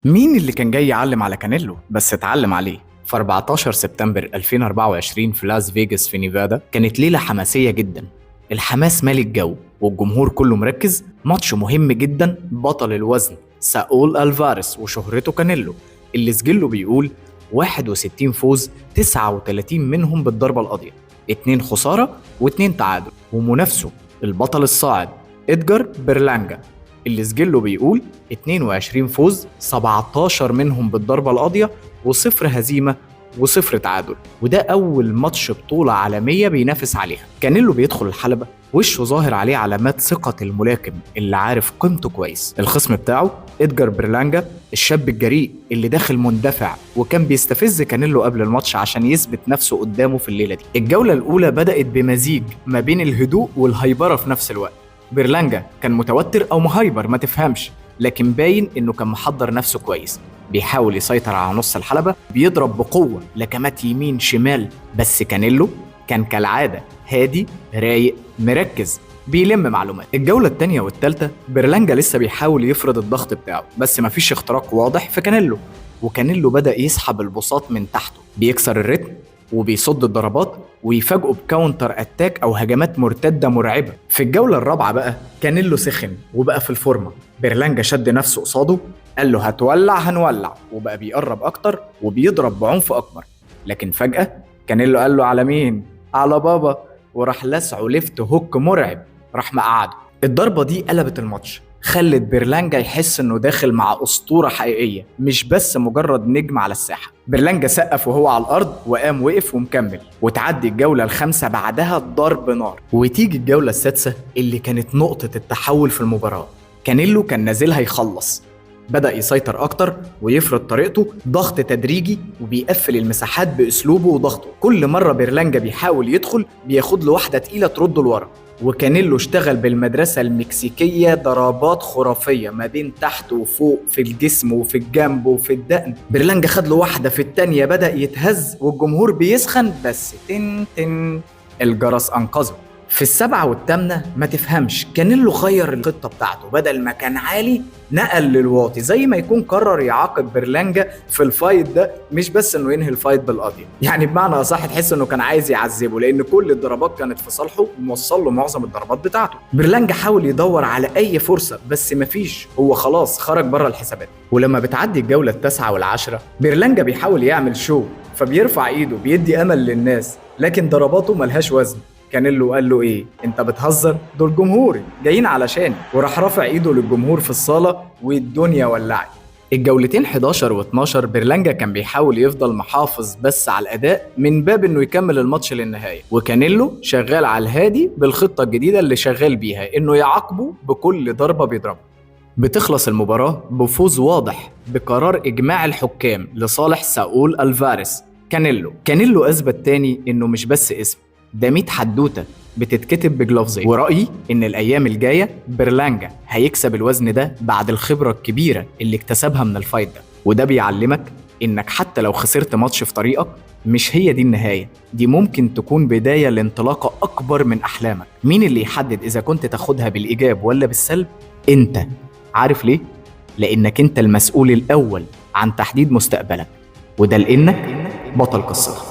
مين اللي كان جاي يعلم على كانيلو بس اتعلم عليه؟ في 14 سبتمبر 2024 في لاس فيجاس في نيفادا كانت ليلة حماسية جدا. الحماس مالي الجو والجمهور كله مركز. ماتش مهم جدا، بطل الوزن ساول ألفاريس وشهرته كانيلو اللي سجله بيقول 61 فوز 39 منهم بالضربة القاضية، 2 خسارة و2 تعادل. ومنافسه البطل الصاعد إدجار برلانجا اللي سجله بيقول 22 فوز 17 منهم بالضربة القاضية وصفر هزيمة وصفر تعادل. وده أول ماتش بطولة عالمية بينافس عليها. كانيلو بيدخل الحلبة وشه ظاهر عليه علامات ثقة الملاكم اللي عارف قيمته كويس. الخصم بتاعه إدجار برلانجا الشاب الجريء اللي داخل مندفع وكان بيستفز كانيلو قبل الماتش عشان يثبت نفسه قدامه في الليلة دي. الجولة الأولى بدأت بمزيج ما بين الهدوء والهيبرة في نفس الوقت. برلانجا كان متوتر أو مهايبر ما تفهمش، لكن باين إنه كان محضر نفسه كويس، بيحاول يسيطر على نص الحلبة، بيضرب بقوة لكمات يمين شمال. بس كانيلو كان كالعادة هادي رايق مركز بيلم معلومات. الجولة التانية والتالتة برلانجا لسه بيحاول يفرض الضغط بتاعه، بس مفيش اختراق واضح في كانيلو، وكانيلو بدأ يسحب البساط من تحته، بيكسر الريتم وبيصد الضربات ويفاجئه بكاونتر اتاك او هجمات مرتده مرعبه. في الجوله الرابعه بقى كانيلو سخن وبقى في الفورمه. برلانجا شد نفسه قصاده، قال له هتولع هنولع، وبقى بيقرب اكتر وبيضرب بعنف اكبر. لكن فجاه كانيلو قال له على مين؟ على بابا، وراح لسعه ليفت هوك مرعب راح مقعده. الضربه دي قلبت الماتش، خلت برلانجا يحس انه داخل مع اسطوره حقيقيه مش بس مجرد نجم على الساحه. برلانجا سقف وهو على الارض وقام وقف ومكمل، وتعدي الجوله الخامسه بعدها ضرب نار. وتيجي الجوله السادسه اللي كانت نقطه التحول في المباراه. كانيلو كان نازلها يخلص، بدأ يسيطر أكتر ويفرض طريقته، ضغط تدريجي وبيقفل المساحات بأسلوبه وضغطه. كل مرة برلانجا بيحاول يدخل بياخد له واحدة تقيلة ترده لورا. وكانيلو اشتغل بالمدرسة المكسيكية، ضربات خرافية ما بين تحت وفوق في الجسم وفي الجنب وفي الدقن. برلانجا خد له واحدة في التانية بدأ يتهز والجمهور بيسخن، بس تن تن الجرس أنقذه. في السبعة والثامنة ما تفهمش كانيلو غير الخطة بتاعته، بدل ما كان عالي نقل للواطي، زي ما يكون قرر يعاقب برلانجا في الفايت ده، مش بس انه ينهي الفايت بالقضية. يعني بمعنى اصح تحس انه كان عايز يعذبه، لان كل الضربات كانت في صالحه وموصل له معظم الضربات بتاعته. برلانجا حاول يدور على اي فرصة بس مفيش، هو خلاص خرج بره الحسابات. ولما بتعدي الجولة التاسعة والعاشرة برلانجا بيحاول يعمل شو، فبيرفع ايده بيدي امل للناس، لكن ضرباته ملهاش وزن. كانيلو قال له ايه؟ انت بتهزر؟ دول جمهوري جايين علشان. وراح رافع ايده للجمهور في الصالة والدنيا ولعت. الجولتين 11 و12 برلانجا كان بيحاول يفضل محافظ بس على الاداء من باب انه يكمل الماتش للنهاية، وكانيلو شغال على الهادي بالخطة الجديدة اللي شغال بيها، انه يعاقبه بكل ضربة بيضربها. بتخلص المباراة بفوز واضح بقرار إجماع الحكام لصالح ساول ألفاريس. كانيلو أثبت تاني إنه مش بس اسم، ده 100 حدوتة بتتكتب بجلافزين. ورأيي إن الأيام الجاية برلانجا هيكسب الوزن ده بعد الخبرة الكبيرة اللي اكتسبها من الفايت ده. وده بيعلمك إنك حتى لو خسرت ماتش في طريقك مش هي دي النهاية، دي ممكن تكون بداية لانطلاقة أكبر من أحلامك. مين اللي يحدد إذا كنت تاخدها بالإيجاب ولا بالسلب؟ أنت. عارف ليه؟ لأنك أنت المسؤول الأول عن تحديد مستقبلك، وده لأنك بطل قصة.